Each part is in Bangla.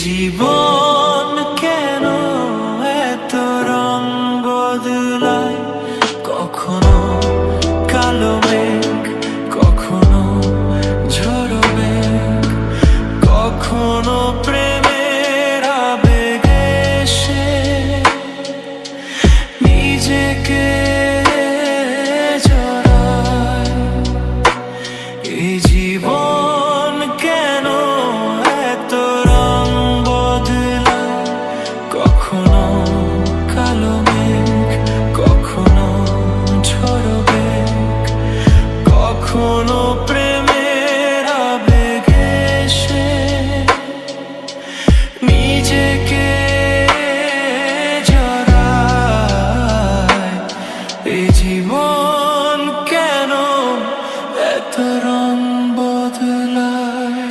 জীবন কেন এত রং বদলায়, কখনো কালো মেঘ, কখনো ঝড়ো মেঘ, কখনো প্রেমের আবেগে সে নিজেকে জড়ায়। এই জীবন কেন এত রং বদলায়, কখনো কালো মেঘ, কখনো ঝড়ো মেঘ, কখনো প্রেমের আবেগে সে নিজেকে জড়ায়। এই জীবন কেন এত রং বদলায়।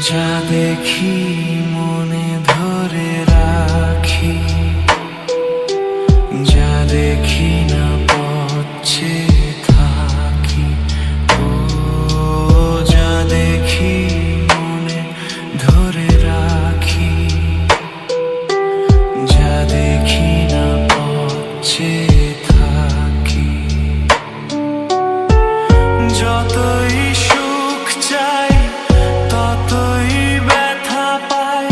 যা দেখি মনে ধরে রাখি, যা দেখি না পথে থাকি। ও যা দেখি মনে ধরে রাখি, যা দেখি না পথে থাকি। যতই সুখ চাই ততই ব্যথা পাই,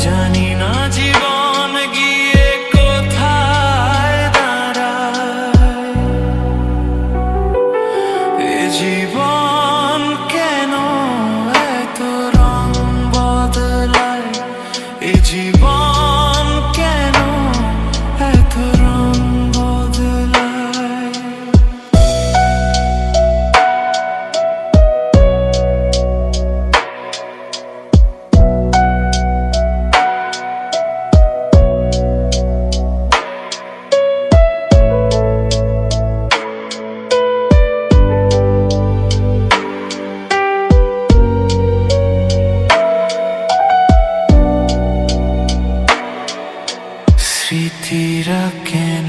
জানি না জীবন গিয়ে কোথায় দাঁড়ায়। এ জীবন কেন এত রং বদলায়, এ জীবন কেন এত রং বদলায়। স্মৃতিরা কেন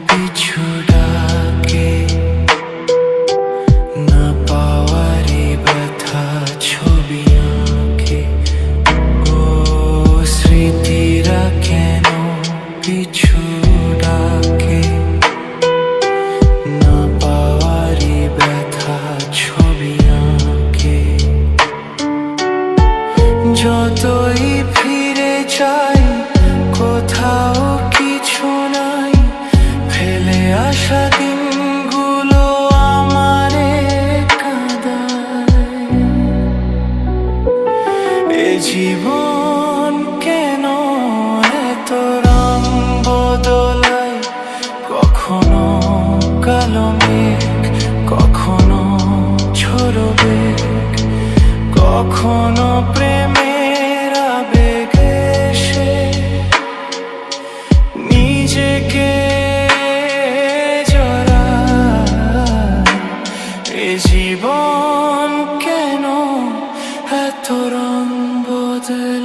পিছু ডাকে, না পাওয়ারই ব্যথা ছবি আঁকে। ও স্মৃতিরা কেন পিছু ডাকে, না পাওয়ারই ব্যথা ছবি আঁকে। যতই ফিরে যাই কোথাও কিছু নাই, ফেলে আসা দিনগুলো আমারে কাঁদায়। এ জীবন কেন এত রং বদলায়, কখনো কালো মেঘ, কখনো ঝড়ো মেঘ, কখনো প্রেমের আবেগে সে নিজেকে জড়ায়। এ জীবন কেন এত রং বদলায়।